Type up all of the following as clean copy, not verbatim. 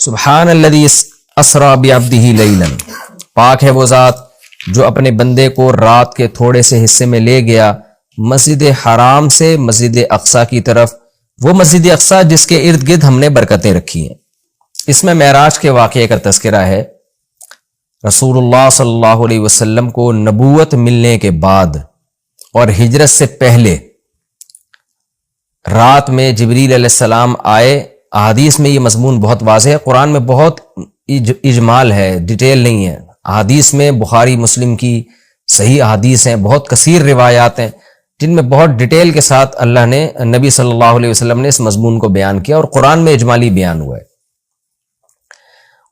سبحان الذی اسری بعبدہ لیلا، پاک ہے وہ ذات جو اپنے بندے کو رات کے تھوڑے سے حصے میں لے گیا مسجد حرام سے مسجد اقصی کی طرف، وہ مسجد اقصی جس کے ارد گرد ہم نے برکتیں رکھی ہیں۔ اس میں معراج کے واقعے کا تذکرہ ہے۔ رسول اللہ صلی اللہ علیہ وسلم کو نبوت ملنے کے بعد اور ہجرت سے پہلے رات میں جبریل علیہ السلام آئے۔ احادیث میں یہ مضمون بہت واضح ہے، قرآن میں بہت اجمال ہے، ڈیٹیل نہیں ہے۔ احادیث میں بخاری مسلم کی صحیح احادیث ہیں، بہت کثیر روایات ہیں جن میں بہت ڈیٹیل کے ساتھ اللہ نے نبی صلی اللہ علیہ وسلم نے اس مضمون کو بیان کیا، اور قرآن میں اجمالی بیان ہوا ہے۔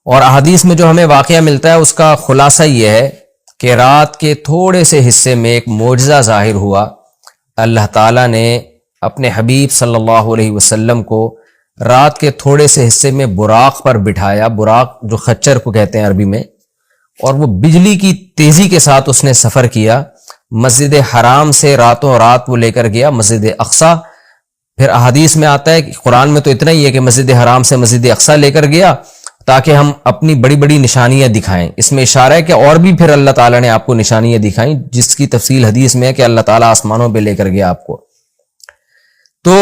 اور احادیث میں جو ہمیں واقعہ ملتا ہے اس کا خلاصہ یہ ہے کہ رات کے تھوڑے سے حصے میں ایک معجزہ ظاہر ہوا۔ اللہ تعالیٰ نے اپنے حبیب صلی اللہ علیہ وسلم کو رات کے تھوڑے سے حصے میں براق پر بٹھایا، براق جو خچر کو کہتے ہیں عربی میں، اور وہ بجلی کی تیزی کے ساتھ اس نے سفر کیا۔ مسجد حرام سے راتوں رات وہ لے کر گیا مسجد اقصی۔ پھر احادیث میں آتا ہے کہ قرآن میں تو اتنا ہی ہے کہ مسجد حرام سے مسجد اقصی لے کر گیا تاکہ ہم اپنی بڑی بڑی نشانیاں دکھائیں۔ اس میں اشارہ ہے کہ اور بھی پھر اللہ تعالیٰ نے آپ کو نشانیاں دکھائیں، جس کی تفصیل حدیث میں ہے کہ اللہ تعالیٰ آسمانوں پہ لے کر گیا آپ کو۔ تو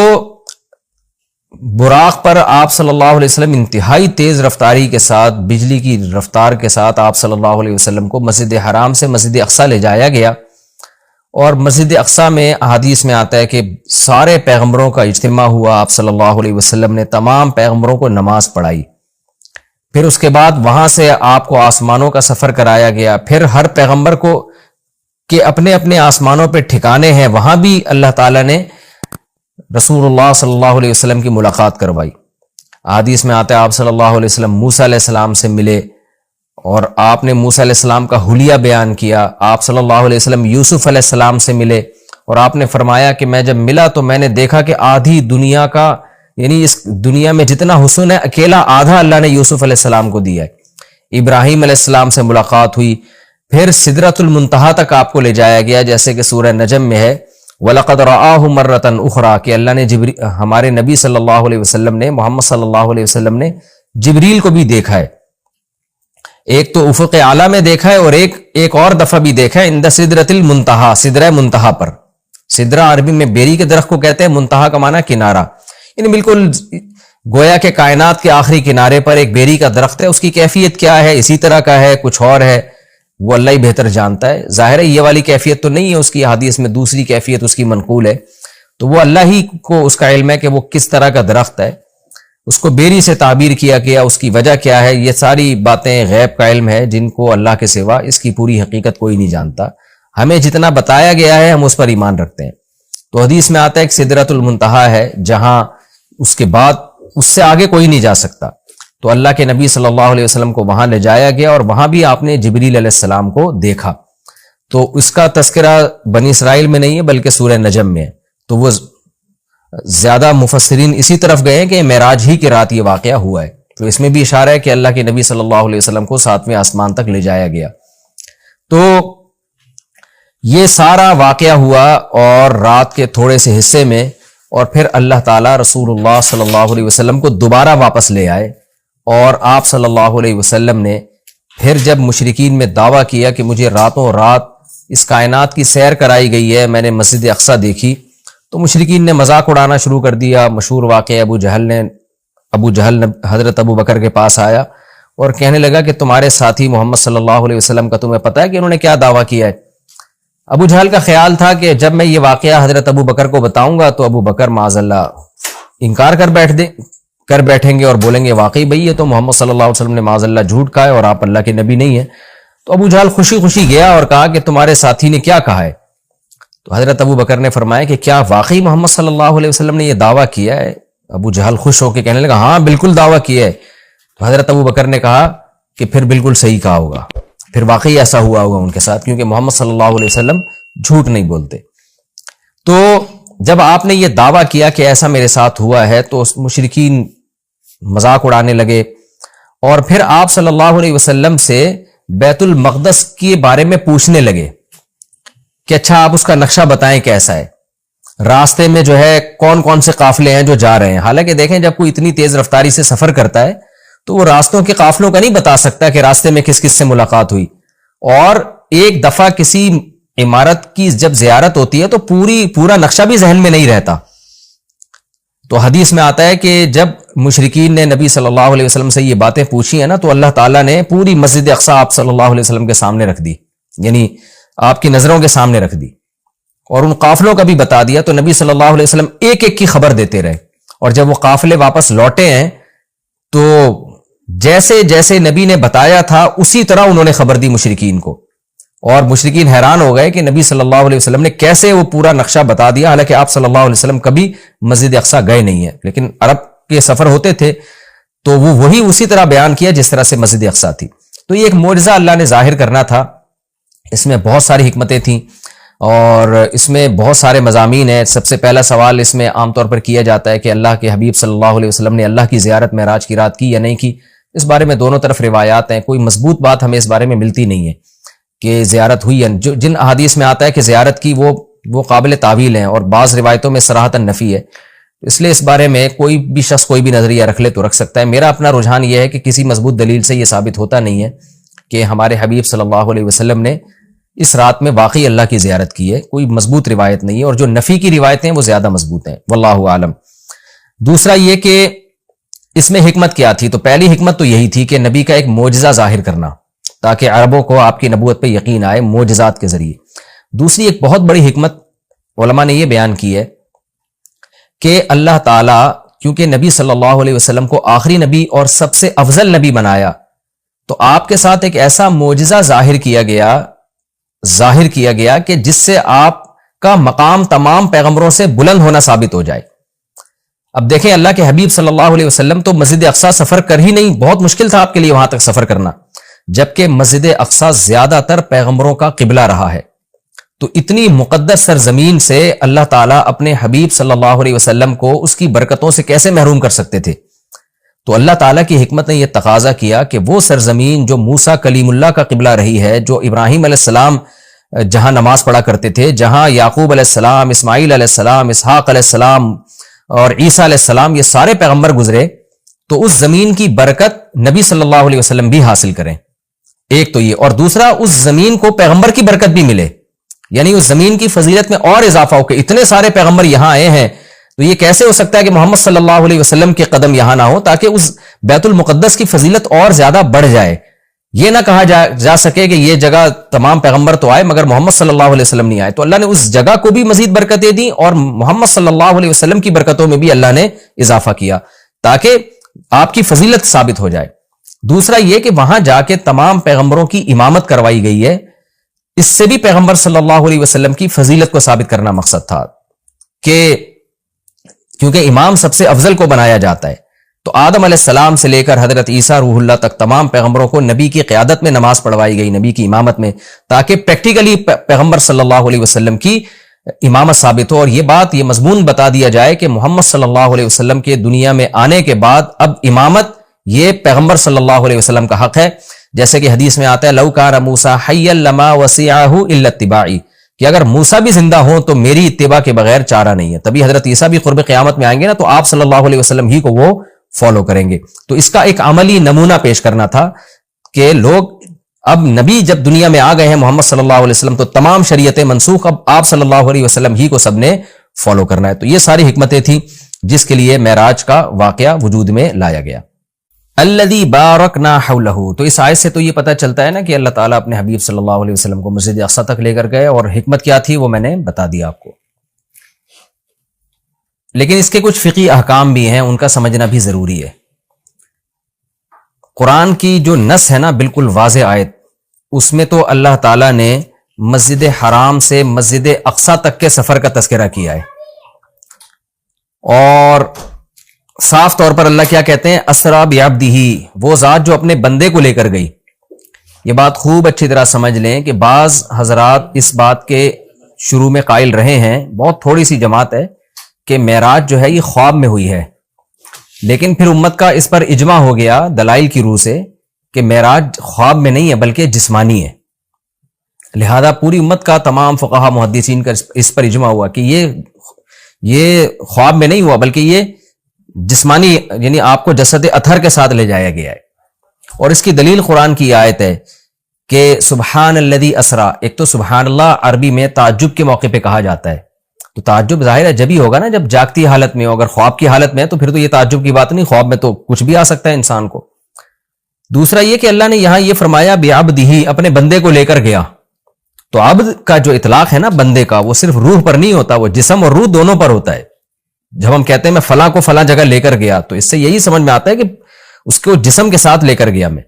براق پر آپ صلی اللہ علیہ وسلم انتہائی تیز رفتاری کے ساتھ، بجلی کی رفتار کے ساتھ آپ صلی اللہ علیہ وسلم کو مسجد حرام سے مسجد اقصی لے جایا گیا۔ اور مسجد اقصی میں احادیث میں آتا ہے کہ سارے پیغمبروں کا اجتماع ہوا، آپ صلی اللہ علیہ وسلم نے تمام پیغمبروں کو نماز پڑھائی۔ پھر اس کے بعد وہاں سے آپ کو آسمانوں کا سفر کرایا گیا۔ پھر ہر پیغمبر کو کہ اپنے اپنے آسمانوں پہ ٹھکانے ہیں، وہاں بھی اللہ تعالیٰ نے رسول اللہ صلی اللہ علیہ وسلم کی ملاقات کروائی۔ حدیث میں آتا ہے آپ صلی اللہ علیہ وسلم موسیٰ علیہ السلام سے ملے، اور آپ نے موسیٰ علیہ السلام کا حلیہ بیان کیا۔ آپ صلی اللہ علیہ وسلم یوسف علیہ السلام سے ملے، اور آپ نے فرمایا کہ میں جب ملا تو میں نے دیکھا کہ آدھی دنیا کا، یعنی اس دنیا میں جتنا حسن ہے اکیلا آدھا اللہ نے یوسف علیہ السلام کو دیا ہے۔ ابراہیم علیہ السلام سے ملاقات ہوئی، پھر سدرۃ المنتہا تک آپ کو لے جایا گیا، جیسے کہ سورہ نجم میں ہے وَلَقَدْ رَآهُ مَرَّةً أُخْرَىٰ کہ اللہ نے ہمارے نبی صلی اللہ علیہ وسلم نے، محمد صلی اللہ علیہ وسلم نے جبریل کو بھی دیکھا ہے۔ ایک تو افق اعلیٰ میں دیکھا ہے، اور ایک اور دفعہ بھی دیکھا ہے عند سدرۃ المنتہا، سدرہ منتہا پر۔ سدرہ عربی میں بیری کے درخت کو کہتے ہیں، منتہا کا معنی کنارہ، یعنی بالکل گویا کہ کائنات کے آخری کنارے پر ایک بیری کا درخت ہے۔ اس کی کیفیت کیا ہے، اسی طرح کا ہے، کچھ اور ہے، وہ اللہ ہی بہتر جانتا ہے۔ ظاہر ہے یہ والی کیفیت تو نہیں ہے اس کی، حدیث میں دوسری کیفیت اس کی منقول ہے، تو وہ اللہ ہی کو اس کا علم ہے کہ وہ کس طرح کا درخت ہے۔ اس کو بیری سے تعبیر کیا گیا، اس کی وجہ کیا ہے، یہ ساری باتیں غیب کا علم ہے جن کو اللہ کے سوا اس کی پوری حقیقت کوئی نہیں جانتا۔ ہمیں جتنا بتایا گیا ہے ہم اس پر ایمان رکھتے ہیں۔ تو حدیث میں آتا ہے کہ سدرۃ المنتہا ہے جہاں اس کے بعد اس سے آگے کوئی نہیں جا سکتا۔ تو اللہ کے نبی صلی اللہ علیہ وسلم کو وہاں لے جایا گیا، اور وہاں بھی آپ نے جبریل علیہ السلام کو دیکھا۔ تو اس کا تذکرہ بنی اسرائیل میں نہیں ہے بلکہ سورہ نجم میں ہے۔ تو وہ زیادہ مفسرین اسی طرف گئے ہیں کہ معراج ہی کی رات یہ واقعہ ہوا ہے۔ تو اس میں بھی اشارہ ہے کہ اللہ کے نبی صلی اللہ علیہ وسلم کو 7ویں آسمان تک لے جایا گیا۔ تو یہ سارا واقعہ ہوا اور رات کے تھوڑے سے حصے میں، اور پھر اللہ تعالیٰ رسول اللہ صلی اللہ علیہ وسلم کو دوبارہ واپس لے آئے، اور آپ صلی اللہ علیہ وسلم نے پھر جب مشرکین میں دعویٰ کیا کہ مجھے راتوں رات اس کائنات کی سیر کرائی گئی ہے، میں نے مسجد اقصی دیکھی، تو مشرکین نے مذاق اڑانا شروع کر دیا۔ مشہور واقعہ ابو جہل حضرت ابو بکر کے پاس آیا اور کہنے لگا کہ تمہارے ساتھی محمد صلی اللہ علیہ وسلم کا تمہیں پتہ ہے کہ انہوں نے کیا دعویٰ کیا ہے؟ ابو جہل کا خیال تھا کہ جب میں یہ واقعہ حضرت ابو بکر کو بتاؤں گا تو ابو بکر معاذ اللہ انکار کر بیٹھیں گے اور بولیں گے واقعی بھئی یہ تو محمد صلی اللہ علیہ وسلم نے معاذ اللہ جھوٹ کہا ہے اور آپ اللہ کے نبی نہیں ہیں۔ تو ابو جہل خوشی خوشی گیا اور کہا کہ تمہارے ساتھی نے کیا کہا ہے؟ تو حضرت ابو بکر نے فرمایا کہ کیا واقعی محمد صلی اللہ علیہ وسلم نے یہ دعویٰ کیا ہے؟ ابو جہل خوش ہو کے کہنے لگا ہاں بالکل دعویٰ کیا ہے۔ تو حضرت ابو بکر نے کہا کہ پھر بالکل صحیح کہا ہوگا، پھر واقعی ایسا ہوا ہوگا ان کے ساتھ، کیونکہ محمد صلی اللہ علیہ وسلم جھوٹ نہیں بولتے۔ تو جب آپ نے یہ دعویٰ کیا کہ ایسا میرے ساتھ ہوا ہے تو مشرکین مذاق اڑانے لگے، اور پھر آپ صلی اللہ علیہ وسلم سے بیت المقدس کے بارے میں پوچھنے لگے کہ اچھا آپ اس کا نقشہ بتائیں کیسا ہے، راستے میں جو ہے کون کون سے قافلے ہیں جو جا رہے ہیں۔ حالانکہ دیکھیں جب کوئی اتنی تیز رفتاری سے سفر کرتا ہے تو وہ راستوں کے قافلوں کا نہیں بتا سکتا کہ راستے میں کس کس سے ملاقات ہوئی. اور ایک دفعہ کسی عمارت کی جب زیارت ہوتی ہے تو پورا نقشہ بھی ذہن میں نہیں رہتا. تو حدیث میں آتا ہے کہ جب مشرکین نے نبی صلی اللہ علیہ وسلم سے یہ باتیں پوچھی ہیں نا تو اللہ تعالیٰ نے پوری مسجد اقصی آپ صلی اللہ علیہ وسلم کے سامنے رکھ دی, یعنی آپ کی نظروں کے سامنے رکھ دی, اور ان قافلوں کا بھی بتا دیا. تو نبی صلی اللہ علیہ وسلم ایک ایک کی خبر دیتے رہے, اور جب وہ قافلے واپس لوٹے ہیں تو جیسے جیسے نبی نے بتایا تھا اسی طرح انہوں نے خبر دی مشرکین کو, اور مشرکین حیران ہو گئے کہ نبی صلی اللہ علیہ وسلم نے کیسے وہ پورا نقشہ بتا دیا, حالانکہ آپ صلی اللہ علیہ وسلم کبھی مسجد اقصی گئے نہیں ہیں, لیکن عرب کے سفر ہوتے تھے تو وہ وہی اسی طرح بیان کیا جس طرح سے مسجد اقصی تھی. تو یہ ایک معجزہ اللہ نے ظاہر کرنا تھا. اس میں بہت ساری حکمتیں تھیں اور اس میں بہت سارے مضامین ہیں. سب سے پہلا سوال اس میں عام طور پر کیا جاتا ہے کہ اللہ کے حبیب صلی اللہ علیہ وسلم نے اللہ کی زیارت معراج کی رات کی یا نہیں کی. اس بارے میں دونوں طرف روایات ہیں, کوئی مضبوط بات ہمیں اس بارے میں ملتی نہیں ہے کہ زیارت ہوئی ہے. جن احادیث میں آتا ہے کہ زیارت کی وہ قابل تعویل ہیں, اور بعض روایتوں میں صراحتاً نفی ہے. اس لیے اس بارے میں کوئی بھی شخص کوئی بھی نظریہ رکھ لے تو رکھ سکتا ہے. میرا اپنا رجحان یہ ہے کہ کسی مضبوط دلیل سے یہ ثابت ہوتا نہیں ہے کہ ہمارے حبیب صلی اللہ علیہ وسلم نے اس رات میں واقعی اللہ کی زیارت کی ہے. کوئی مضبوط روایت نہیں ہے, اور جو نفی کی روایتیں وہ زیادہ مضبوط ہیں, واللہ عالم. دوسرا یہ کہ اس میں حکمت کیا تھی, تو پہلی حکمت تو یہی تھی کہ نبی کا ایک معجزہ ظاہر کرنا تاکہ عربوں کو آپ کی نبوت پہ یقین آئے معجزات کے ذریعے. دوسری ایک بہت بڑی حکمت علماء نے یہ بیان کی ہے کہ اللہ تعالیٰ کیونکہ نبی صلی اللہ علیہ وسلم کو آخری نبی اور سب سے افضل نبی بنایا, تو آپ کے ساتھ ایک ایسا معجزہ ظاہر کیا گیا کہ جس سے آپ کا مقام تمام پیغمبروں سے بلند ہونا ثابت ہو جائے. اب دیکھیں اللہ کے حبیب صلی اللہ علیہ وسلم تو مسجد اقصی سفر کر ہی نہیں, بہت مشکل تھا آپ کے لیے وہاں تک سفر کرنا, جبکہ مسجد اقصی زیادہ تر پیغمبروں کا قبلہ رہا ہے. تو اتنی مقدس سرزمین سے اللہ تعالیٰ اپنے حبیب صلی اللہ علیہ وسلم کو اس کی برکتوں سے کیسے محروم کر سکتے تھے؟ تو اللہ تعالیٰ کی حکمت نے یہ تقاضا کیا کہ وہ سرزمین جو موسیٰ کلیم اللہ کا قبلہ رہی ہے, جو ابراہیم علیہ السلام جہاں نماز پڑھا کرتے تھے, جہاں یعقوب علیہ السلام, اسماعیل علیہ السلام, اسحاق علیہ السلام اور عیسیٰ علیہ السلام, یہ سارے پیغمبر گزرے, تو اس زمین کی برکت نبی صلی اللہ علیہ وسلم بھی حاصل کریں. ایک تو یہ, اور دوسرا اس زمین کو پیغمبر کی برکت بھی ملے, یعنی اس زمین کی فضیلت میں اور اضافہ ہو کہ اتنے سارے پیغمبر یہاں آئے ہیں, تو یہ کیسے ہو سکتا ہے کہ محمد صلی اللہ علیہ وسلم کے قدم یہاں نہ ہو, تاکہ اس بیت المقدس کی فضیلت اور زیادہ بڑھ جائے. یہ نہ کہا جا سکے کہ یہ جگہ تمام پیغمبر تو آئے مگر محمد صلی اللہ علیہ وسلم نہیں آئے. تو اللہ نے اس جگہ کو بھی مزید برکتیں دیں اور محمد صلی اللہ علیہ وسلم کی برکتوں میں بھی اللہ نے اضافہ کیا تاکہ آپ کی فضیلت ثابت ہو جائے. دوسرا یہ کہ وہاں جا کے تمام پیغمبروں کی امامت کروائی گئی ہے, اس سے بھی پیغمبر صلی اللہ علیہ وسلم کی فضیلت کو ثابت کرنا مقصد تھا کہ کیونکہ امام سب سے افضل کو بنایا جاتا ہے. تو آدم علیہ السلام سے لے کر حضرت عیسیٰ روح اللہ تک تمام پیغمبروں کو نبی کی قیادت میں نماز پڑھوائی گئی, نبی کی امامت میں, تاکہ پریکٹیکلی پیغمبر صلی اللہ علیہ وسلم کی امامت ثابت ہو. اور یہ بات, یہ مضمون بتا دیا جائے کہ محمد صلی اللہ علیہ وسلم کے دنیا میں آنے کے بعد اب امامت یہ پیغمبر صلی اللہ علیہ وسلم کا حق ہے. جیسے کہ حدیث میں آتا ہے لو کان موسیٰ حیا لما وسعہ الا اتباعی, کہ اگر موسیٰ بھی زندہ ہوں تو میری اتباع کے بغیر چارہ نہیں ہے. تبھی حضرت عیسیٰ بھی قرب قیامت میں آئیں گے نا, تو آپ صلی اللہ علیہ وسلم ہی کو وہ فالو کریں گے. تو اس کا ایک عملی نمونہ پیش کرنا تھا کہ لوگ اب نبی جب دنیا میں آ گئے ہیں محمد صلی اللہ علیہ وسلم, تو تمام شریعتیں منسوخ, اب آپ صلی اللہ علیہ وسلم ہی کو سب نے فالو کرنا ہے. تو یہ ساری حکمتیں تھیں جس کے لیے معراج کا واقعہ وجود میں لایا گیا. الذی بارکنا حولہ, تو اس آیت سے تو یہ پتہ چلتا ہے نا کہ اللہ تعالیٰ اپنے حبیب صلی اللہ علیہ وسلم کو مسجد اقصی تک لے کر گئے, اور حکمت کیا تھی وہ میں نے بتا دیا آپ کو. لیکن اس کے کچھ فقہی احکام بھی ہیں, ان کا سمجھنا بھی ضروری ہے. قرآن کی جو نص ہے نا بالکل واضح آیت, اس میں تو اللہ تعالیٰ نے مسجد حرام سے مسجد اقصی تک کے سفر کا تذکرہ کیا ہے, اور صاف طور پر اللہ کیا کہتے ہیں, اسرا بعبدہ, وہ ذات جو اپنے بندے کو لے کر گئی. یہ بات خوب اچھی طرح سمجھ لیں کہ بعض حضرات اس بات کے شروع میں قائل رہے ہیں, بہت تھوڑی سی جماعت ہے, کہ معراج جو ہے یہ خواب میں ہوئی ہے, لیکن پھر امت کا اس پر اجماع ہو گیا دلائل کی روح سے کہ معراج خواب میں نہیں ہے بلکہ جسمانی ہے. لہذا پوری امت کا تمام فقہا محدثین کا اس پر اجماع ہوا کہ یہ خواب میں نہیں ہوا بلکہ یہ جسمانی یعنی آپ کو جسد اطہر کے ساتھ لے جایا گیا ہے. اور اس کی دلیل قرآن کی آیت ہے کہ سبحان الذی اسرا. ایک تو سبحان اللہ عربی میں تعجب کے موقع پہ کہا جاتا ہے, تو تعجب ظاہر ہے جبھی ہوگا نا جب جاگتی حالت میں ہو. اگر خواب کی حالت میں ہے تو پھر تو یہ تعجب کی بات نہیں, خواب میں تو کچھ بھی آ سکتا ہے انسان کو. دوسرا یہ کہ اللہ نے یہاں یہ فرمایا بعبدہ, اپنے بندے کو لے کر گیا. تو عبد کا جو اطلاق ہے نا بندے کا, وہ صرف روح پر نہیں ہوتا, وہ جسم اور روح دونوں پر ہوتا ہے. جب ہم کہتے ہیں میں فلاں کو فلاں جگہ لے کر گیا, تو اس سے یہی سمجھ میں آتا ہے کہ اس کو جسم کے ساتھ لے کر گیا میں.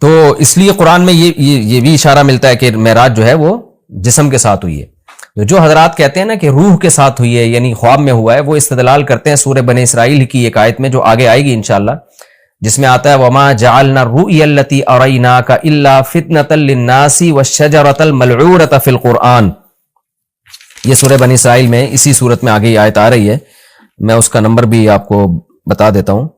تو اس لیے قرآن میں یہ بھی اشارہ ملتا ہے کہ معراج جو ہے وہ جسم کے ساتھ ہوئی ہے. تو جو حضرات کہتے ہیں نا کہ روح کے ساتھ ہوئی ہے یعنی خواب میں ہوا ہے, وہ استدلال کرتے ہیں سورہ بنی اسرائیل کی ایک آیت میں جو آگے آئے گی انشاءاللہ, جس میں آتا ہے وما جعلنا الرؤيا التي اريناك الا فتنة للناس والشجرة الملعونة في القرآن. یہ سورہ بنی اسرائیل میں اسی صورت میں آگے یہ آیت آ رہی ہے, میں اس کا نمبر بھی آپ کو بتا دیتا ہوں.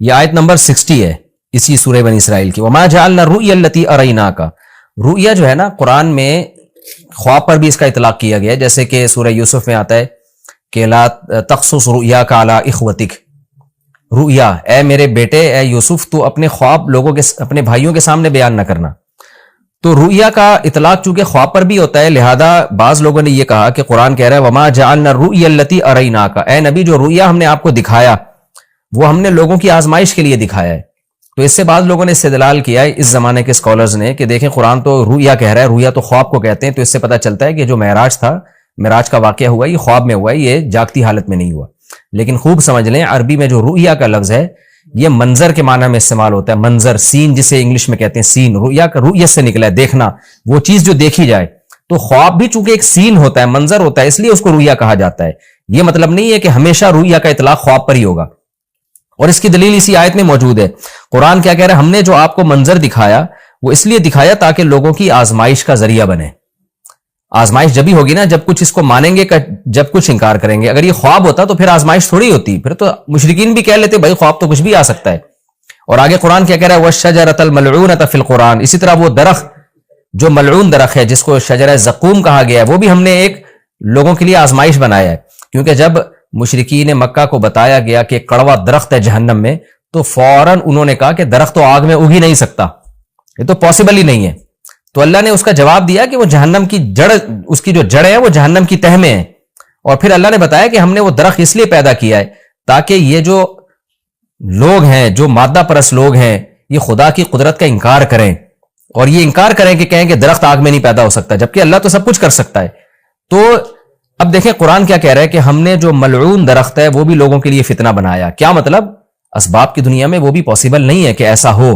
یہ آیت نمبر 60 ہے اسی سورہ بنی اسرائیل کی. وما جعلنا الرؤيا التي اريناك, رؤیا جو ہے نا قرآن میں خواب پر بھی اس کا اطلاق کیا گیا ہے, جیسے کہ سورہ یوسف میں آتا ہے کہ لا تقصص رؤیاک علی اخوتک. رؤیا, اے میرے بیٹے اے یوسف تو اپنے خواب لوگوں کے اپنے بھائیوں کے سامنے بیان نہ کرنا. تو رؤیا کا اطلاق چونکہ خواب پر بھی ہوتا ہے, لہذا بعض لوگوں نے یہ کہا کہ قرآن کہہ رہا ہے وما جعلنا الرؤيا التي اريناك, اے نبی جو رؤیا ہم نے آپ کو دکھایا وہ ہم نے لوگوں کی آزمائش کے لیے دکھایا ہے. تو اس سے بعض لوگوں نے استدلال کیا ہے اس زمانے کے اسکالرز نے کہ دیکھیں قرآن تو رؤیا کہہ رہا ہے, رؤیا تو خواب کو کہتے ہیں, تو اس سے پتہ چلتا ہے کہ جو معراج تھا, معراج کا واقعہ ہوا یہ خواب میں ہوا ہے, یہ جاگتی حالت میں نہیں ہوا. لیکن خوب سمجھ لیں عربی میں جو رؤیا کا لفظ ہے یہ منظر کے معنی میں استعمال ہوتا ہے. منظر, سین جسے انگلش میں کہتے ہیں سین, رؤیا کا رؤیت سے نکلا ہے دیکھنا, وہ چیز جو دیکھی جائے. تو خواب بھی چونکہ ایک سین ہوتا ہے, منظر ہوتا ہے, اس لیے اس کو رؤیا کہا جاتا ہے. یہ مطلب نہیں ہے کہ ہمیشہ رؤیا کا اطلاق خواب پر ہی ہوگا. اور اس کی دلیل اسی آیت میں موجود ہے. قرآن کیا کہہ رہا ہے, ہم نے جو آپ کو منظر دکھایا وہ اس لیے دکھایا تاکہ لوگوں کی آزمائش کا ذریعہ بنے. آزمائش جب ہی ہوگی نا جب کچھ اس کو مانیں گے, جب کچھ انکار کریں گے. اگر یہ خواب ہوتا تو پھر آزمائش تھوڑی ہوتی, پھر تو مشرکین بھی کہہ لیتے بھائی خواب تو کچھ بھی آ سکتا ہے. اور آگے قرآن کیا کہہ رہا ہے وَالشَّجَرَةَ الْمَلْعُونَةَ فِي الْقُرْآنِ, اسی طرح وہ درخت جو ملعون درخت ہے جس کو شجرہ زقوم کہا گیا ہے, وہ بھی ہم نے ایک لوگوں کے لیے آزمائش بنایا ہے. کیونکہ جب مشرکین مکہ کو بتایا گیا کہ کڑوا درخت ہے جہنم میں, تو فوراً انہوں نے کہا کہ درخت تو آگ میں اگ ہی نہیں سکتا, یہ تو پاسبل ہی نہیں ہے. تو اللہ نے اس کا جواب دیا کہ وہ جہنم کی جڑ, اس کی جو جڑ ہے وہ جہنم کی تہ میں ہے. اور پھر اللہ نے بتایا کہ ہم نے وہ درخت اس لیے پیدا کیا ہے تاکہ یہ جو لوگ ہیں, جو مادہ پرست لوگ ہیں, یہ خدا کی قدرت کا انکار کریں, اور یہ انکار کریں کہ کہیں کہ درخت آگ میں نہیں پیدا ہو سکتا, جبکہ اللہ تو سب کچھ کر سکتا ہے. تو اب دیکھیں قرآن کیا کہہ رہا ہے کہ ہم نے جو ملعون درخت ہے وہ بھی لوگوں کے لیے فتنہ بنایا. کیا مطلب, اسباب کی دنیا میں وہ بھی پاسبل نہیں ہے کہ ایسا ہو,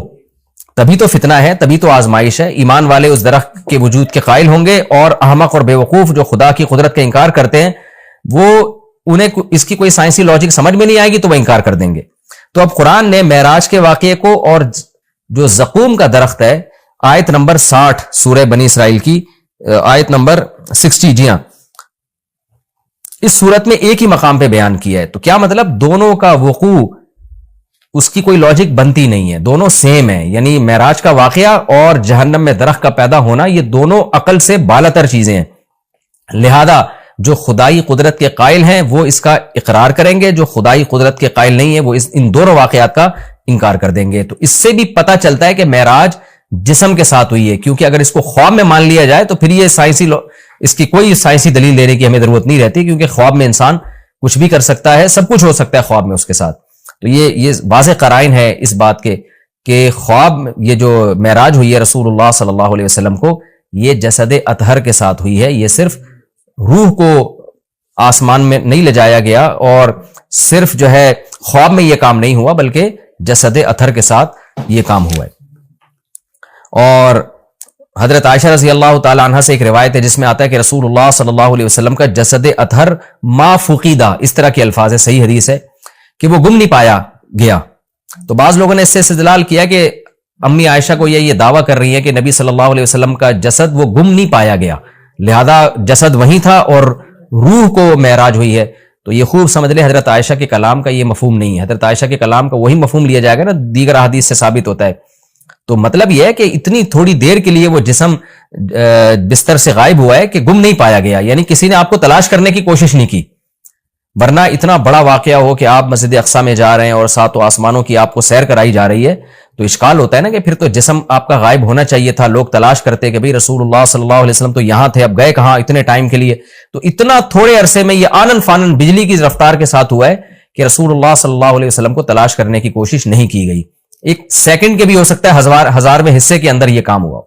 تبھی تو فتنہ ہے, تبھی تو آزمائش ہے. ایمان والے اس درخت کے وجود کے قائل ہوں گے, اور احمق اور بے وقوف جو خدا کی قدرت کا انکار کرتے ہیں وہ انہیں اس کی کوئی سائنسی لاجک سمجھ میں نہیں آئے گی تو وہ انکار کر دیں گے. تو اب قرآن نے معراج کے واقعے کو اور جو زقوم کا درخت ہے, آیت نمبر 60 سورہ بنی اسرائیل کی آیت نمبر 60, جی ہاں, اس صورت میں ایک ہی مقام پہ بیان کیا ہے. تو کیا مطلب, دونوں کا وقوع اس کی کوئی لاجک بنتی نہیں ہے, دونوں سیم ہیں. یعنی معراج کا واقعہ اور جہنم میں درخت کا پیدا ہونا یہ دونوں عقل سے بالاتر چیزیں ہیں. لہذا جو خدائی قدرت کے قائل ہیں وہ اس کا اقرار کریں گے, جو خدائی قدرت کے قائل نہیں ہیں وہ ان دونوں واقعات کا انکار کر دیں گے. تو اس سے بھی پتہ چلتا ہے کہ معراج جسم کے ساتھ ہوئی ہے, کیونکہ اگر اس کو خواب میں مان لیا جائے تو پھر یہ اس کی کوئی سائنسی دلیل دینے کی ہمیں ضرورت نہیں رہتی, کیونکہ خواب میں انسان کچھ بھی کر سکتا ہے, سب کچھ ہو سکتا ہے خواب میں اس کے ساتھ. تو یہ واضح قرائن ہے اس بات کے کہ خواب یہ جو معراج ہوئی ہے رسول اللہ صلی اللہ علیہ وسلم کو, یہ جسد اطہر کے ساتھ ہوئی ہے. یہ صرف روح کو آسمان میں نہیں لے جایا گیا, اور صرف جو ہے خواب میں یہ کام نہیں ہوا, بلکہ جسد اطہر کے ساتھ یہ کام ہوا ہے. اور حضرت عائشہ رضی اللہ تعالی عنہ سے ایک روایت ہے جس میں آتا ہے کہ رسول اللہ صلی اللہ علیہ وسلم کا جسد اطہر ما فقیدہ, اس طرح کی الفاظ ہے, صحیح حدیث ہے کہ وہ گم نہیں پایا گیا. تو بعض لوگوں نے اس سے استدلال کیا کہ امی عائشہ کو یہ دعویٰ کر رہی ہے کہ نبی صلی اللہ علیہ وسلم کا جسد وہ گم نہیں پایا گیا, لہذا جسد وہیں تھا اور روح کو معراج ہوئی ہے. تو یہ خوب سمجھ لیں حضرت عائشہ کے کلام کا یہ مفہوم نہیں ہے. حضرت عائشہ کے کلام کا وہی مفہوم لیا جائے گا نا دیگر احادیث سے ثابت ہوتا ہے. تو مطلب یہ ہے کہ اتنی تھوڑی دیر کے لیے وہ جسم بستر سے غائب ہوا ہے کہ گم نہیں پایا گیا, یعنی کسی نے آپ کو تلاش کرنے کی کوشش نہیں کی, ورنہ اتنا بڑا واقعہ ہو کہ آپ مسجد اقصی میں جا رہے ہیں اور ساتوں آسمانوں کی آپ کو سیر کرائی جا رہی ہے تو اشکال ہوتا ہے نا کہ پھر تو جسم آپ کا غائب ہونا چاہیے تھا. لوگ تلاش کرتے کہ بھئی رسول اللہ صلی اللہ علیہ وسلم تو یہاں تھے, اب گئے کہاں اتنے ٹائم کے لیے. تو اتنا تھوڑے عرصے میں یہ آنن فانن بجلی کی رفتار کے ساتھ ہوا ہے کہ رسول اللہ صلی اللہ علیہ وسلم کو تلاش کرنے کی کوشش نہیں کی گئی. ایک سیکنڈ کے بھی ہو سکتا ہے ہزارویں حصے کے اندر یہ کام ہوا.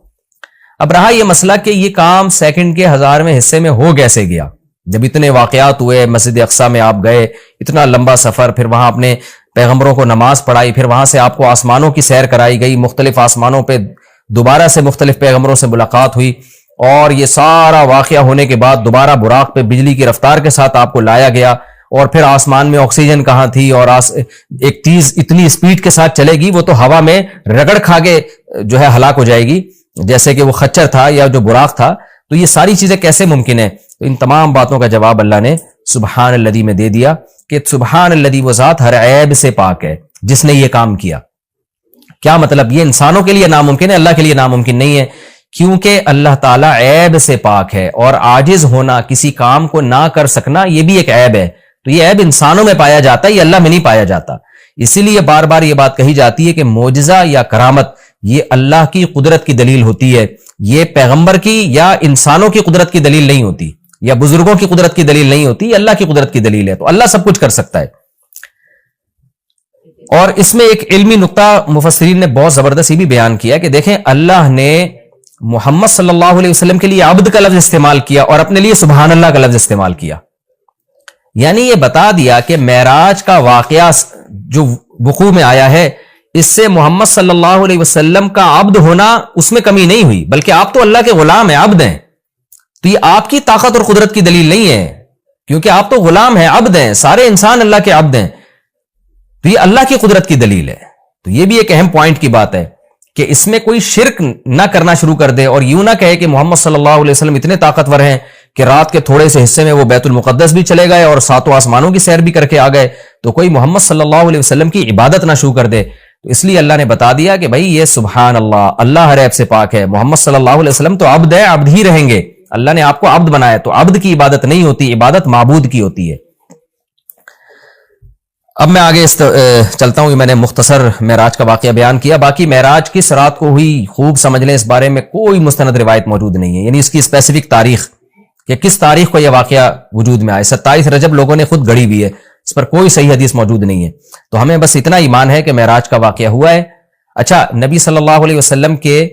اب رہا یہ مسئلہ کہ یہ کام سیکنڈ کے ہزارویں حصے میں ہو کیسے گیا. جب اتنے واقعات ہوئے, مسجد اقصی میں آپ گئے, اتنا لمبا سفر, پھر وہاں اپنے پیغمبروں کو نماز پڑھائی, پھر وہاں سے آپ کو آسمانوں کی سیر کرائی گئی, مختلف آسمانوں پہ دوبارہ سے مختلف پیغمبروں سے ملاقات ہوئی, اور یہ سارا واقعہ ہونے کے بعد دوبارہ براق پہ بجلی کی رفتار کے ساتھ آپ کو لایا گیا, اور پھر آسمان میں آکسیجن کہاں تھی, اور ایک چیز اتنی اسپیڈ کے ساتھ چلے گی وہ تو ہوا میں رگڑ کھا کے جو ہے ہلاک ہو جائے گی, جیسے کہ وہ خچر تھا یا جو براق تھا. تو یہ ساری چیزیں کیسے ممکن ہے؟ تو ان تمام باتوں کا جواب اللہ نے سبحان الذی میں دے دیا کہ سبحان الذی وہ ذات ہر عیب سے پاک ہے جس نے یہ کام کیا. کیا مطلب؟ یہ انسانوں کے لیے ناممکن ہے, اللہ کے لیے ناممکن نہیں ہے, کیونکہ اللہ تعالیٰ عیب سے پاک ہے, اور عاجز ہونا, کسی کام کو نہ کر سکنا, یہ بھی ایک عیب ہے. تو یہ عیب انسانوں میں پایا جاتا ہے, یہ اللہ میں نہیں پایا جاتا. اسی لیے بار بار یہ بات کہی جاتی ہے کہ معجزہ یا کرامت یہ اللہ کی قدرت کی دلیل ہوتی ہے, یہ پیغمبر کی یا انسانوں کی قدرت کی دلیل نہیں ہوتی, یا بزرگوں کی قدرت کی دلیل نہیں ہوتی, یہ اللہ کی قدرت کی دلیل ہے. تو اللہ سب کچھ کر سکتا ہے. اور اس میں ایک علمی نقطہ مفسرین نے بہت زبردست بھی بیان کیا کہ دیکھیں, اللہ نے محمد صلی اللہ علیہ وسلم کے لیے عبد کا لفظ استعمال کیا اور اپنے لیے سبحان اللہ کا لفظ استعمال کیا. یعنی یہ بتا دیا کہ معراج کا واقعہ جو وقوع میں آیا ہے, اس سے محمد صلی اللہ علیہ وسلم کا عبد ہونا اس میں کمی نہیں ہوئی, بلکہ آپ تو اللہ کے غلام ہیں, عبد ہیں. تو یہ آپ کی طاقت اور قدرت کی دلیل نہیں ہے, کیونکہ آپ تو غلام ہیں, عبد ہیں, سارے انسان اللہ کے عبد ہیں. تو یہ اللہ کی قدرت کی دلیل ہے. تو یہ بھی ایک اہم پوائنٹ کی بات ہے کہ اس میں کوئی شرک نہ کرنا شروع کر دے, اور یوں نہ کہے کہ محمد صلی اللہ علیہ وسلم اتنے طاقتور ہیں کہ رات کے تھوڑے سے حصے میں وہ بیت المقدس بھی چلے گئے اور ساتوں آسمانوں کی سیر بھی کر کے آ گئے, تو کوئی محمد صلی اللہ علیہ وسلم کی عبادت نہ شروع کر دے. تو اس لیے اللہ نے بتا دیا کہ بھائی یہ سبحان اللہ, اللہ ہر عیب سے پاک ہے, محمد صلی اللہ علیہ وسلم تو عبد ہے, عبد ہی رہیں گے. اللہ نے آپ کو عبد بنایا, تو عبد کی عبادت نہیں ہوتی, عبادت معبود کی ہوتی ہے. اب میں آگے چلتا ہوں. میں نے مختصر معراج کا واقعہ بیان کیا, باقی معراج کس رات کو ہوئی خوب سمجھ لیں, اس بارے میں کوئی مستند روایت موجود نہیں ہے, یعنی اس کی اسپیسیفک تاریخ کہ کس تاریخ کو یہ واقعہ وجود میں آئے. 27 رجب لوگوں نے خود گڑی ہوئی ہے, اس پر کوئی صحیح حدیث موجود نہیں ہے. تو ہمیں بس اتنا ایمان ہے کہ معراج کا واقعہ ہوا ہے. اچھا, نبی صلی اللہ علیہ وسلم کے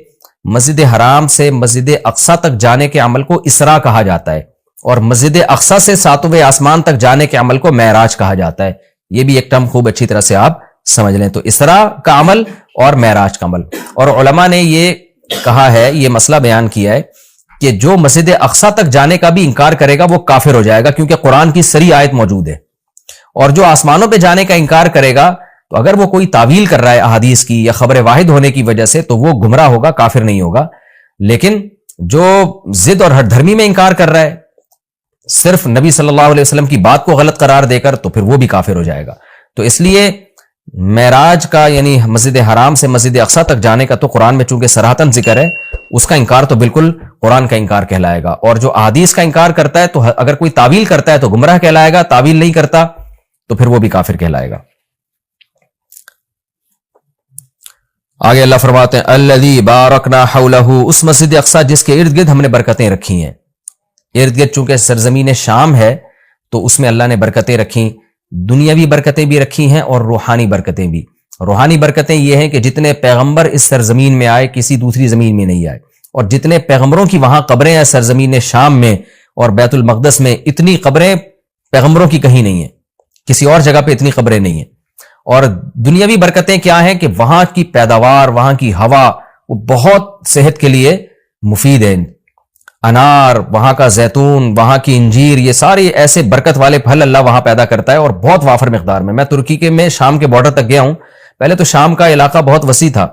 مسجد حرام سے مسجد اقصی تک جانے کے عمل کو اسراء کہا جاتا ہے, اور مسجد اقصی سے ساتویں آسمان تک جانے کے عمل کو معراج کہا جاتا ہے. یہ بھی ایک ٹرم خوب اچھی طرح سے آپ سمجھ لیں. تو اسراء کا عمل اور معراج کا عمل. اور علماء نے یہ کہا ہے, یہ مسئلہ بیان کیا ہے کہ جو مسجد اقصی تک جانے کا بھی انکار کرے گا وہ کافر ہو جائے گا, کیونکہ قرآن کی صریح آیت موجود ہے. اور جو آسمانوں پہ جانے کا انکار کرے گا تو اگر وہ کوئی تعویل کر رہا ہے احادیث کی یا خبر واحد ہونے کی وجہ سے, تو وہ گمراہ ہوگا, کافر نہیں ہوگا. لیکن جو ضد اور ہٹ دھرمی میں انکار کر رہا ہے صرف نبی صلی اللہ علیہ وسلم کی بات کو غلط قرار دے کر, تو پھر وہ بھی کافر ہو جائے گا. تو اس لیے معراج کا یعنی مسجد حرام سے مسجد اقصی تک جانے کا تو قرآن میں چونکہ صراحتاً ذکر ہے, اس کا انکار تو بالکل قرآن کا انکار کہلائے گا. اور جو احادیث کا انکار کرتا ہے تو اگر کوئی تعویل کرتا ہے تو گمراہ کہلائے گا, تعویل نہیں کرتا تو پھر وہ بھی کافر کہلائے گا. آگے اللہ فرماتے ہیں الذی بارکنا حولہ, اس مسجد اقصی جس کے ارد گرد ہم نے برکتیں رکھی ہیں. ارد گرد چونکہ سرزمین شام ہے تو اس میں اللہ نے برکتیں رکھی, دنیاوی برکتیں بھی رکھی ہیں اور روحانی برکتیں بھی. روحانی برکتیں یہ ہیں کہ جتنے پیغمبر اس سرزمین میں آئے کسی دوسری زمین میں نہیں آئے, اور جتنے پیغمبروں کی وہاں قبریں ہیں سرزمین شام میں اور بیت المقدس میں, اتنی قبریں پیغمبروں کی کہیں نہیں ہیں, کسی اور جگہ پہ اتنی قبریں نہیں ہیں. اور دنیاوی برکتیں کیا ہیں کہ وہاں کی پیداوار, وہاں کی ہوا وہ بہت صحت کے لیے مفید ہے. انار, وہاں کا زیتون, وہاں کی انجیر, یہ سارے ایسے برکت والے پھل اللہ وہاں پیدا کرتا ہے, اور بہت وافر مقدار میں. میں ترکی کے میں شام کے بارڈر تک گیا ہوں. پہلے تو شام کا علاقہ بہت وسیع تھا,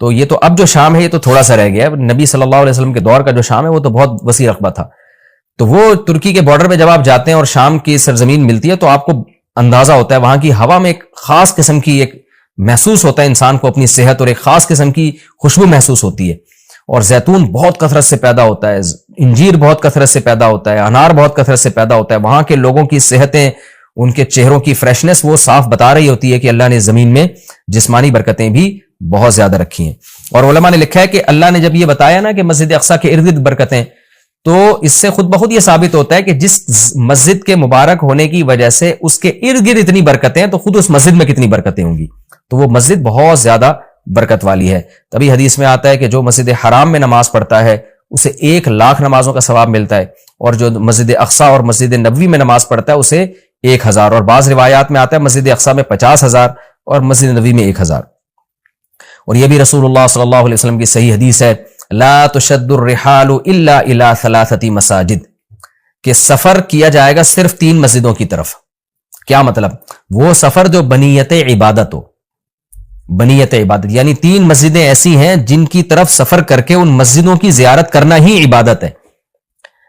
تو یہ تو اب جو شام ہے یہ تو تھوڑا سا رہ گیا. نبی صلی اللہ علیہ وسلم کے دور کا جو شام ہے وہ تو بہت وسیع رقبہ تھا. تو وہ ترکی کے بارڈر پہ جب آپ جاتے ہیں اور شام کی سرزمین ملتی ہے تو آپ کو اندازہ ہوتا ہے وہاں کی ہوا میں ایک خاص قسم کی ایک محسوس ہوتا ہے انسان کو اپنی صحت, اور ایک خاص قسم کی خوشبو محسوس ہوتی ہے. اور زیتون بہت کثرت سے پیدا ہوتا ہے, انجیر بہت کثرت سے پیدا ہوتا ہے, انار بہت کثرت سے پیدا ہوتا ہے. وہاں کے لوگوں کی صحتیں ان کے چہروں کی فریشنس وہ صاف بتا رہی ہوتی ہے کہ اللہ نے زمین میں جسمانی برکتیں بھی بہت زیادہ رکھی ہیں. اور علماء نے لکھا ہے کہ اللہ نے جب یہ بتایا نا کہ مسجد اقصیٰ کے ارد گرد برکتیں، تو اس سے خود بخود یہ ثابت ہوتا ہے کہ جس مسجد کے مبارک ہونے کی وجہ سے اس کے ارد گرد اتنی برکتیں ہیں، تو خود اس مسجد میں کتنی برکتیں ہوں گی. تو وہ مسجد بہت زیادہ برکت والی ہے. تبھی حدیث میں آتا ہے کہ جو مسجد حرام میں نماز پڑھتا ہے اسے 1,00,000 نمازوں کا ثواب ملتا ہے، اور جو مسجد اقصیٰ اور مسجد نبوی میں نماز پڑھتا ہے اسے 1,000. اور بعض روایات میں آتا ہے مسجد اقصیٰ میں 50,000 اور مسجد نبوی میں 1,000. اور یہ بھی رسول اللہ صلی اللہ علیہ وسلم کی صحیح حدیث ہے، لا تشد الرحال الا الى 3 مساجد، کہ سفر کیا جائے گا صرف 3 مسجدوں کی طرف. کیا مطلب؟ وہ سفر جو بنیت عبادت ہو. بنیت عبادت یعنی 3 مسجدیں ایسی ہیں جن کی طرف سفر کر کے ان مسجدوں کی زیارت کرنا ہی عبادت ہے.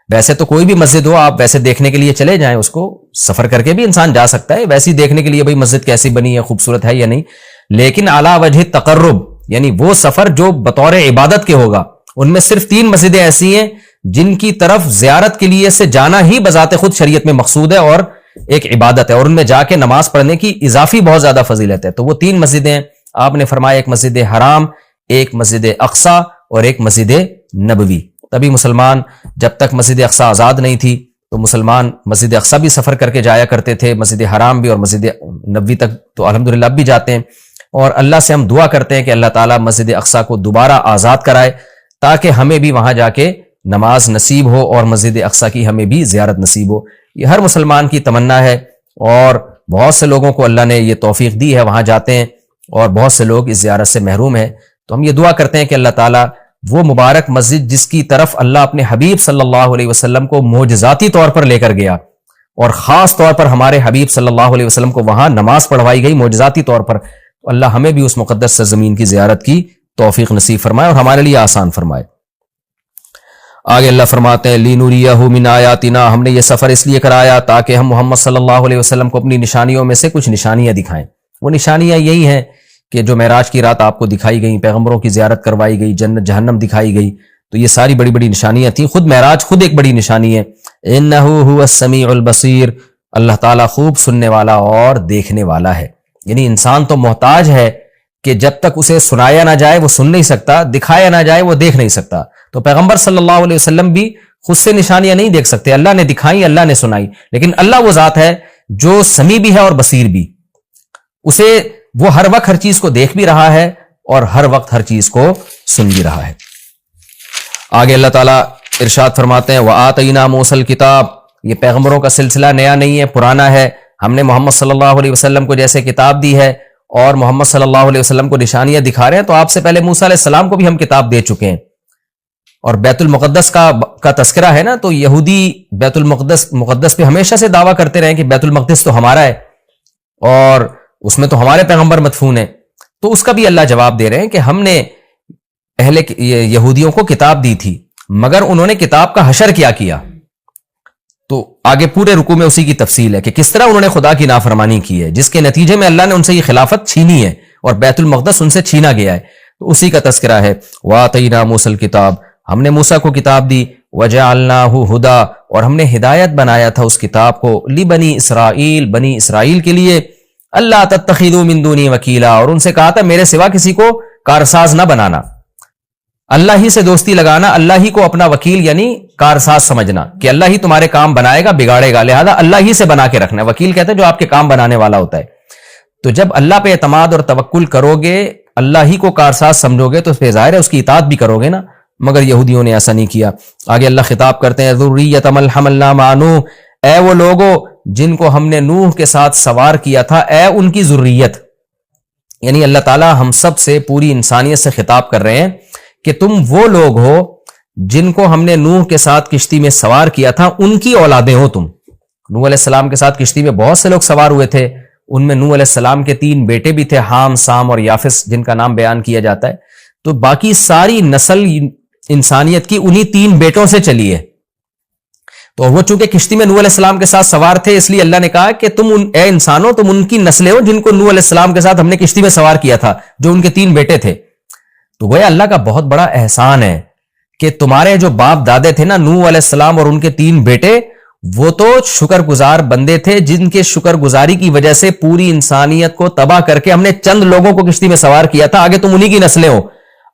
ویسے تو کوئی بھی مسجد ہو آپ ویسے دیکھنے کے لیے چلے جائیں، اس کو سفر کر کے بھی انسان جا سکتا ہے ویسے دیکھنے کے لیے بھئی مسجد کیسی بنی ہے، خوبصورت ہے یا نہیں. لیکن اعلی وجہ تقرب یعنی وہ سفر جو بطور عبادت کے ہوگا، ان میں صرف 3 مسجدیں ایسی ہیں جن کی طرف زیارت کے لیے سے جانا ہی بذات خود شریعت میں مقصود ہے اور ایک عبادت ہے، اور ان میں جا کے نماز پڑھنے کی اضافی بہت زیادہ فضیلت ہے. تو وہ 3 مسجدیں آپ نے فرمایا، ایک مسجد حرام، ایک مسجد اقصیٰ اور ایک مسجد نبوی. تبھی مسلمان جب تک مسجد اقصیٰ آزاد نہیں تھی تو مسلمان مسجد اقصیٰ بھی سفر کر کے جایا کرتے تھے، مسجد حرام بھی، اور مسجد نبوی تک تو الحمدللہ اب بھی جاتے ہیں. اور اللہ سے ہم دعا کرتے ہیں کہ اللہ تعالیٰ مسجد اقصیٰ کو دوبارہ آزاد کرائے تاکہ ہمیں بھی وہاں جا کے نماز نصیب ہو اور مسجد اقصیٰ کی ہمیں بھی زیارت نصیب ہو. یہ ہر مسلمان کی تمنا ہے، اور بہت سے لوگوں کو اللہ نے یہ توفیق دی ہے، وہاں جاتے ہیں، اور بہت سے لوگ اس زیارت سے محروم ہیں. تو ہم یہ دعا کرتے ہیں کہ اللہ تعالیٰ وہ مبارک مسجد جس کی طرف اللہ اپنے حبیب صلی اللہ علیہ وسلم کو معجزاتی طور پر لے کر گیا، اور خاص طور پر ہمارے حبیب صلی اللہ علیہ وسلم کو وہاں نماز پڑھوائی گئی معجزاتی طور پر، تو اللہ ہمیں بھی اس مقدس سرزمین کی زیارت کی توفیق نصیب فرمائے اور ہمارے لیے آسان فرمائے. آگے اللہ فرماتے ہیں لِنُرِيَهُ مِنْ آیَاتِنَا، ہم نے یہ سفر اس لیے کرایا تاکہ ہم محمد صلی اللہ علیہ وسلم کو اپنی نشانیوں میں سے کچھ نشانیاں دکھائیں. وہ نشانیاں یہی ہیں کہ جو معراج کی رات آپ کو دکھائی گئی، پیغمبروں کی زیارت کروائی گئی، جنت جہنم دکھائی گئی، تو یہ ساری بڑی بڑی نشانیاں تھیں. خود معراج خود ایک بڑی نشانی ہے. إِنَّهُ هُوَ السَّمِيعُ الْبَصِيرُ، اللہ تعالیٰ خوب سننے والا اور دیکھنے والا ہے. یعنی انسان تو محتاج ہے کہ جب تک اسے سنایا نہ جائے وہ سن نہیں سکتا، دکھایا نہ جائے وہ دیکھ نہیں سکتا. تو پیغمبر صلی اللہ علیہ وسلم بھی خود سے نشانیاں نہیں دیکھ سکتے، اللہ نے دکھائی، اللہ نے سنائی. لیکن اللہ وہ ذات ہے جو سمیع بھی ہے اور بصیر بھی، اسے وہ ہر وقت ہر چیز کو دیکھ بھی رہا ہے اور ہر وقت ہر چیز کو سن بھی رہا ہے. آگے اللہ تعالیٰ ارشاد فرماتے ہیں وَآتَيْنَا مُوسَى الْكِتَابَ، یہ پیغمبروں کا سلسلہ نیا نہیں ہے، پرانا ہے. ہم نے محمد صلی اللہ علیہ وسلم کو جیسے کتاب دی ہے اور محمد صلی اللہ علیہ وسلم کو نشانیاں دکھا رہے ہیں، تو آپ سے پہلے موسیٰ علیہ السلام کو بھی ہم کتاب دے چکے ہیں. اور بیت المقدس کا تذکرہ ہے نا، تو یہودی بیت المقدس پہ ہمیشہ سے دعویٰ کرتے رہے کہ بیت المقدس تو ہمارا ہے اور اس میں تو ہمارے پیغمبر مدفون ہیں. تو اس کا بھی اللہ جواب دے رہے ہیں کہ ہم نے اہل یہودیوں کو کتاب دی تھی، مگر انہوں نے کتاب کا حشر کیا. تو آگے پورے رکوع میں اسی کی تفصیل ہے کہ کس طرح انہوں نے خدا کی نافرمانی کی ہے، جس کے نتیجے میں اللہ نے ان سے یہ خلافت چھینی ہے اور بیت المقدس ان سے چھینا گیا ہے. تو اسی کا تذکرہ ہے وَآتَيْنَا مُوسَى الْكِتَابَ، ہم نے موسیٰ کو کتاب دی، وَجَعَلْنَاهُ هُدًى، اور ہم نے ہدایت بنایا تھا اس کتاب کو، لِبَنِي اسرائیل، بنی اسرائیل کے لیے، اللہ تتخذوا من دونی وکیلا، اور ان سے کہا تھا میرے سوا کسی کو کارساز نہ بنانا، اللہ ہی سے دوستی لگانا، اللہ ہی کو اپنا وکیل یعنی کارساز سمجھنا کہ اللہ ہی تمہارے کام بنائے گا بگاڑے گا، لہذا اللہ ہی سے بنا کے رکھنا. وکیل کہتے ہیں جو آپ کے کام بنانے والا ہوتا ہے. تو جب اللہ پہ اعتماد اور توکل کرو گے، اللہ ہی کو کارساز سمجھو گے، تو پھر ظاہر ہے اس کی اطاعت بھی کرو گے نا. مگر یہودیوں نے ایسا نہیں کیا. آگے اللہ خطاب کرتے ہیں ذریۃ من حملنا مع نوح، اے وہ لوگوں جن کو ہم نے نوح کے ساتھ سوار کیا تھا، اے ان کی ذریت. یعنی اللہ تعالی ہم سب سے، پوری انسانیت سے خطاب کر رہے ہیں کہ تم وہ لوگ ہو جن کو ہم نے نوح کے ساتھ کشتی میں سوار کیا تھا، ان کی اولادیں ہو تم. نوح علیہ السلام کے ساتھ کشتی میں بہت سے لوگ سوار ہوئے تھے، ان میں نوح علیہ السلام کے 3 بیٹے بھی تھے، حام، سام اور یافس، جن کا نام بیان کیا جاتا ہے. تو باقی ساری نسل انسانیت کی انہی 3 بیٹوں سے چلی ہے. تو وہ چونکہ کشتی میں نوح علیہ السلام کے ساتھ سوار تھے، اس لیے اللہ نے کہا کہ تم اے انسانوں، تم ان کی نسلیں ہو جن کو نوح علیہ السلام کے ساتھ ہم نے کشتی میں سوار کیا تھا، جو ان کے 3 بیٹے تھے. تو گویا اللہ کا بہت بڑا احسان ہے کہ تمہارے جو باپ دادے تھے نا، نوح علیہ السلام اور ان کے 3 بیٹے، وہ تو شکر گزار بندے تھے جن کے شکر گزاری کی وجہ سے پوری انسانیت کو تباہ کر کے ہم نے چند لوگوں کو کشتی میں سوار کیا تھا، آگے تم انہی کی نسلیں ہو.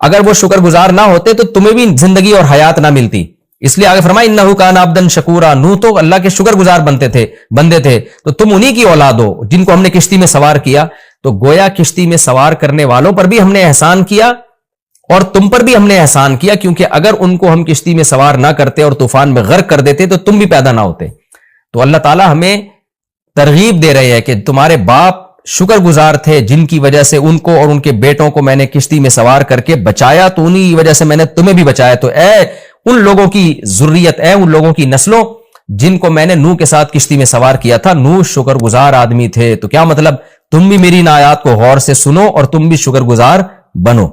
اگر وہ شکر گزار نہ ہوتے تو تمہیں بھی زندگی اور حیات نہ ملتی. اس لیے آگے فرمایا انہ کان عبدا شکورا، نوح تو اللہ کے شکر گزار بندے تھے، تو تم انہی کی اولاد ہو جن کو ہم نے کشتی میں سوار کیا. تو گویا کشتی میں سوار کرنے والوں پر بھی ہم نے احسان کیا اور تم پر بھی ہم نے احسان کیا، کیونکہ اگر ان کو ہم کشتی میں سوار نہ کرتے اور طوفان میں غرق کر دیتے تو تم بھی پیدا نہ ہوتے. تو اللہ تعالی ہمیں ترغیب دے رہے ہیں کہ تمہارے باپ شکر گزار تھے جن کی وجہ سے ان کو اور ان کے بیٹوں کو میں نے کشتی میں سوار کر کے بچایا، تو انہی کی وجہ سے میں نے تمہیں بھی بچایا. تو اے ان لوگوں کی ذریت، اے ان لوگوں کی نسلوں جن کو میں نے نوح کے ساتھ کشتی میں سوار کیا تھا، نوح شکر گزار آدمی تھے. تو کیا مطلب؟ تم بھی میری ان آیات کو غور سے سنو اور تم بھی شکر گزار بنو.